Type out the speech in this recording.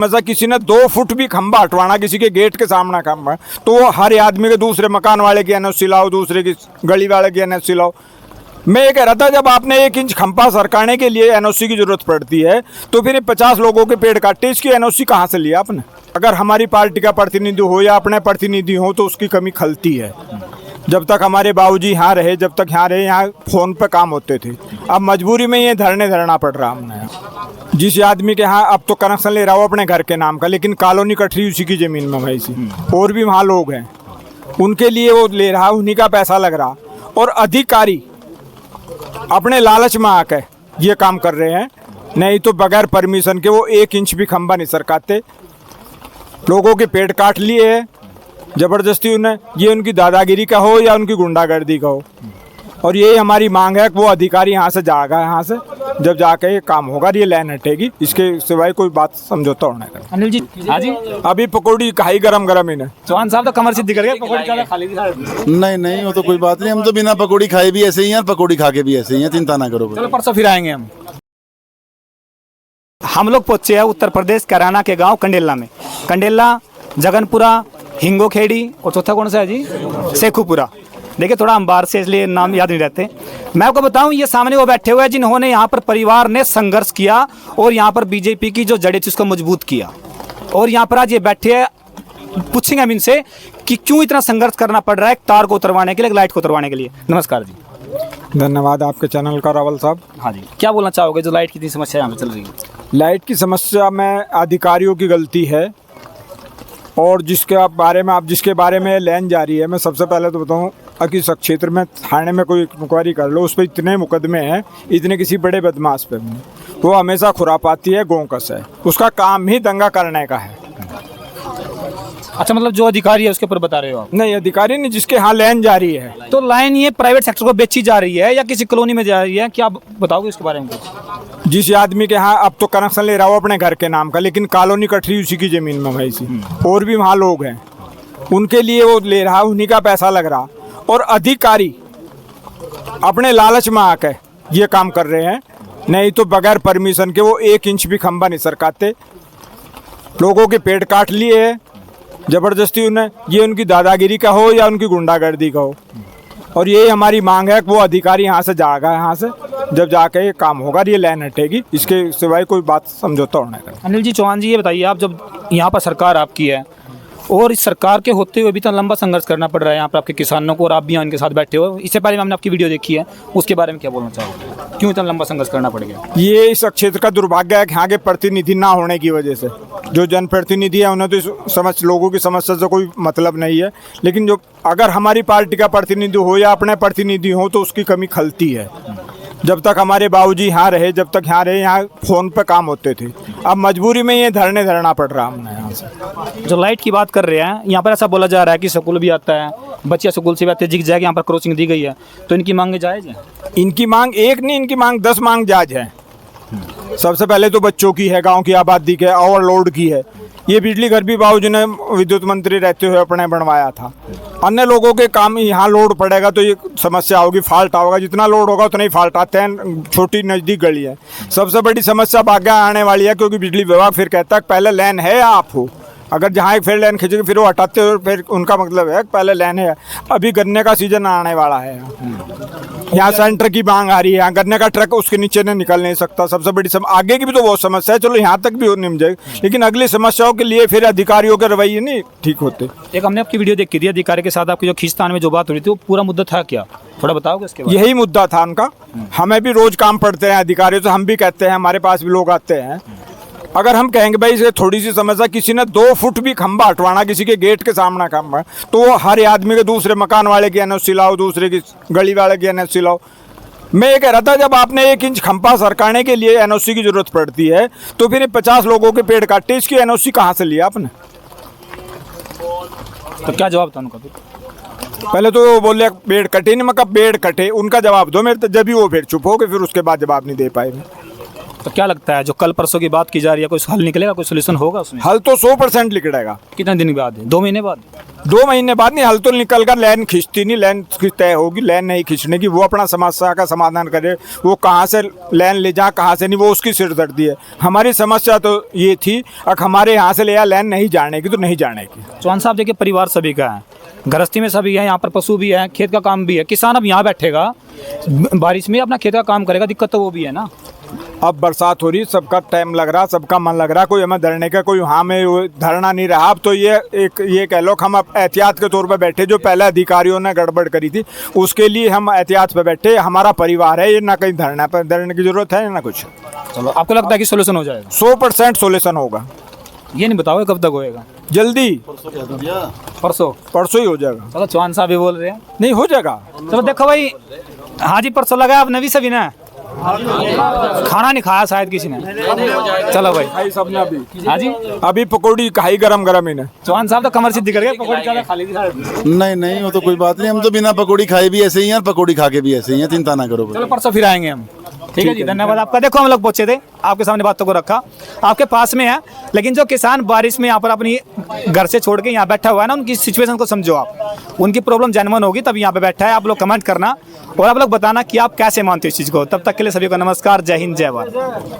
मतलब किसी ने 2 फुट भी खंबा हटवाना किसी के गेट के सामने खंबा, तो वो हर आदमी के दूसरे मकान वाले की एनओसी लाओ, दूसरे की गली वाले की एनओसी लाओ। मैं ये कह रहा था, जब आपने 1 इंच खंबा सरकाने के लिए एनओसी की जरूरत पड़ती है तो फिर 50 लोगों के पेड़ काटे, इसकी एनओसी कहाँ से लिया आपने? अगर हमारी पार्टी का प्रतिनिधि हो या अपने प्रतिनिधि हो तो उसकी कमी खलती है। जब तक हमारे बाबूजी यहाँ रहे, जब तक यहाँ रहे, यहाँ फ़ोन पे काम होते थे। अब मजबूरी में ये धरना पड़ रहा हमने। जिस आदमी के यहाँ अब तो कनेक्शन ले रहा हो अपने घर के नाम का, लेकिन कॉलोनी कट रही उसी की ज़मीन में भाई सी, और भी वहाँ लोग हैं, उनके लिए वो ले रहा, उन्हीं का पैसा लग रहा। और अधिकारी अपने लालच में आकर ये काम कर रहे हैं, नहीं तो बगैर परमिशन के वो 1 इंच भी खंबा नहीं सरकाते। लोगों के पेड़ काट लिए हैं ज़बरदस्ती उन्हें, ये उनकी दादागिरी का हो या उनकी गुंडागर्दी का हो। और यही हमारी मांग है कि वो अधिकारी यहाँ से जाएगा, यहाँ से जब जाके ये काम होगा ये लाइन हटेगी, इसके सिवाय कोई बात समझौता होने का। अनिल जी, हाँ जी, अभी पकौड़ी खाई गरम इन्हें। चौहान साहब तो कमर सिद्धि कर गए, पकौड़ी ज्यादा खा ली थी। नहीं वो तो कोई बात नहीं, हम तो बिना पकौड़ी खाए भी ऐसे ही हैं, पकौड़ी खा के भी ऐसे ही हैं, चिंता ना करो। चलो परसों फिर आएंगे हम लोग पहुंचे हैं उत्तर प्रदेश कैराना के गांव कंडेला में। कंडेला, जगनपुरा, हिंगोखेड़ी और चौथा कौन सा है जी? शेखुपुरा। देखिए थोड़ा हम बाहर से इसलिए नाम याद नहीं रहते। मैं आपको बताऊं, ये सामने वो बैठे हुए हैं जिन्होंने यहाँ पर परिवार ने संघर्ष किया और यहाँ पर बीजेपी की जो जड़ें थी उसको मजबूत किया। और यहाँ पर आज ये बैठे हैं, पूछेंगे हम इनसे कि क्यों इतना संघर्ष करना पड़ रहा है तार को उतरवाने के लिए, लाइट को उतरवाने के लिए। नमस्कार जी। धन्यवाद आपके चैनल का रावल साहब। हाँ जी, क्या बोलना चाहोगे जो लाइट की इतनी समस्या यहाँ पर चल रही है? लाइट की समस्या में अधिकारियों की गलती है, और जिसके बारे में लाइन जारी है। मैं सबसे पहले तो बताऊं, कि इस क्षेत्र में थाने में कोई इंक्वायरी कर लो, उस पर इतने मुकदमे हैं, इतने किसी बड़े बदमाश पे वो हमेशा खुरापाती है, गोंकस है, उसका काम ही दंगा करने का है। अच्छा, मतलब जो अधिकारी है उसके ऊपर बता रहे हो आप? नहीं, अधिकारी नहीं, जिसके यहाँ लाइन जारी है। तो लाइन ये प्राइवेट सेक्टर को बेची जा रही है या किसी कॉलोनी में जा रही है, क्या आप बताओगे इसके बारे में? जिस आदमी के यहाँ अब तो कनेक्शन ले रहा हो अपने घर के नाम का, लेकिन कॉलोनी कट रही उसी की ज़मीन में भाई सी, और भी वहाँ लोग हैं, उनके लिए वो ले रहा, उन्हीं का पैसा लग रहा। और अधिकारी अपने लालच में आकर ये काम कर रहे हैं, नहीं तो बगैर परमिशन के वो 1 इंच भी खंबा नहीं सरकाते। लोगों के पेड़ काट लिए हैं ज़बरदस्ती उन्हें, ये उनकी दादागिरी का हो या उनकी गुंडागर्दी का हो। और यही हमारी मांग है कि वो अधिकारी यहाँ से जाएगा, यहाँ से जब जाके ये काम होगा ये लाइन हटेगी, इसके सिवाय कोई बात समझौता होने का। अनिल जी, चौहान जी, ये बताइए, आप जब यहाँ पर सरकार आपकी है और इस सरकार के होते हुए भी इतना लंबा संघर्ष करना पड़ रहा है यहाँ पर आपके किसानों को, और आप भी यहाँ इनके साथ बैठे हो, इससे पहले हमने आपकी वीडियो देखी है, उसके बारे में क्या बोलना चाहोगे? क्यों इतना लंबा संघर्ष करना पड़ गया? ये इस क्षेत्र का दुर्भाग्य है कि यहाँ के प्रतिनिधि ना होने की वजह से। जो जनप्रतिनिधि है उन्हें तो लोगों की समस्या से कोई मतलब नहीं है, लेकिन जो अगर हमारी पार्टी का प्रतिनिधि हो या अपने प्रतिनिधि हो तो उसकी कमी खलती है। जब तक हमारे बाबूजी यहाँ रहे, जब तक यहाँ रहे, यहाँ फ़ोन पे काम होते थे। अब मजबूरी में ये धरना पड़ रहा हमने यहाँ से। जो लाइट की बात कर रहे हैं, यहाँ पर ऐसा बोला जा रहा है कि स्कूल भी आता है, बच्चे स्कूल से भी आते हैं, जिग जैग यहाँ पर क्रॉसिंग दी गई है, तो इनकी मांगे जायज़ है? इनकी मांग एक नहीं, इनकी मांग 10 मांग जायज़ है। सबसे पहले तो बच्चों की है, गाँव की आबादी के ओवरलोड की है। ये बिजली घर भी बाबूजी ने विद्युत मंत्री रहते हुए अपने बनवाया था। अन्य लोगों के काम यहाँ लोड पड़ेगा तो ये समस्या होगी, फॉल्ट होगा, जितना लोड होगा उतना ही फॉल्ट आते हैं। छोटी नज़दीक गली है, सबसे बड़ी समस्या बागा आने वाली है, क्योंकि बिजली विभाग फिर कहता है पहले लाइन है या आप हो। अगर जहाँ एक फिर लाइन खींचेगी फिर वो हटाते हो, फिर उनका मतलब है पहले लाइन है। अभी गन्ने का सीजन आने वाला है, यहाँ सेंटर की मांग आ रही है, यहाँ गन्ने का ट्रक उसके नीचे नहीं निकल नहीं सकता। सबसे बड़ी आगे की भी तो बहुत समस्या है, चलो यहाँ तक भी हो निम जाएगी, लेकिन अगली समस्याओं के लिए फिर अधिकारियों के रवैये नहीं ठीक होते। एक हमने आपकी वीडियो देखी थी, अधिकारी के साथ आपकी जो खींचतान में जो बात हो रही थी, वो पूरा मुद्दा था क्या? थोड़ा बताओगे इसके बारे में? यही मुद्दा था उनका। हमें भी रोज काम पड़ते हैं अधिकारियों से, हम भी कहते हैं, हमारे पास भी लोग आते हैं। अगर हम कहेंगे भाई इसे थोड़ी सी समस्या, किसी ने 2 फुट भी खंबा हटवाना किसी के गेट के सामने खंबा, तो वो हर आदमी के दूसरे मकान वाले की एनओसी लाओ, दूसरे की गली वाले की एनओसी लाओ। मैं ये कह रहा था, जब आपने 1 इंच खंबा सरकाने के लिए एनओसी की जरूरत पड़ती है तो फिर 50 लोगों के पेड़ काटे, इसकी एनओसी कहाँ से लिया आपने? तो क्या जवाब था उनका? पहले तो वो बोले पेड़ कटे नहीं, मैं कब पेड़ कटे उनका जवाब दो मेरे, तो जब ही वो फिर चुप हो गए, फिर उसके बाद जवाब नहीं दे पाए। तो क्या लगता है जो कल परसों की बात की जा रही है, कोई हल निकलेगा, कोई सोल्यूशन होगा उसमें? हल तो 100% निकलेगा। कितने दिन बाद? 2 महीने बाद? 2 महीने बाद नहीं, हल तो निकल कर लाइन खींचती नहीं, लाइन तय होगी, लाइन नहीं खींचने की, वो अपना समस्या का समाधान करे, वो कहाँ से लाइन ले जा कहाँ से नहीं, वो उसकी सिरदर्दी है। हमारी समस्या तो ये थी, अब हमारे यहाँ से ले जा लाइन नहीं जाने की तो नहीं जाने की। चौहान साहब देखिए, परिवार सभी का है, गृहस्थी में सभी है, यहाँ पर पशु भी है, खेत का काम भी है। किसान अब यहाँ बैठेगा, बारिश में अपना खेत का काम करेगा, दिक्कत तो वो भी है ना। अब बरसात हो रही, सबका टाइम लग रहा, सबका मन लग रहा, कोई हमें धरने का, कोई वहाँ में वो धरना नहीं रहा। अब तो ये कह लो कि हम अब एहतियात के तौर पे बैठे, जो पहले अधिकारियों ने गड़बड़ करी थी उसके लिए हम एहतियात पे बैठे। हमारा परिवार है, ये ना कहीं धरने की जरूरत है ना कुछ। चलो, आपको लगता है कि सोल्यूशन हो जाएगा? 100% सोल्यूशन होगा। ये नहीं बताओ कब तक होएगा? जल्दी, परसों ही हो जाएगा। चलो, चौहान साहब भी बोल रहे हैं नहीं हो जाएगा। चलो देखो भाई, हाँ जी परसों लगा, अब नवी सभी ना खाना नहीं खाया शायद किसी ने। चलो भाई, खाई सबने अभी। हाँ जी, अभी पकौड़ी खाई गरम इन्हें। चौहान साहब तो कमर सिद्धि कर गए, पकौड़ी ज़्यादा खा ली थी शायद। नहीं नहीं, वो तो कोई बात नहीं, हम तो बिना पकौड़ी खाए भी ऐसे ही हैं और पकौड़ी खा के भी ऐसे ही हैं, चिंता ना करो। चलो परसों फिर आएंगे हम। ठीक है जी, धन्यवाद आपका। देखो हम लोग पहुंचे थे, आपके सामने बातों को रखा, आपके पास में है, लेकिन जो किसान बारिश में यहाँ पर अपनी घर से छोड़ के यहाँ बैठा हुआ है ना, उनकी सिचुएशन को समझो आप। उनकी प्रॉब्लम जेन्युइन होगी तब यहाँ पे बैठा है। आप लोग कमेंट करना और आप लोग बताना कि आप कैसे मानते हो इस चीज़ को। तब तक के लिए सभी को नमस्कार, जय हिंद, जय भारत।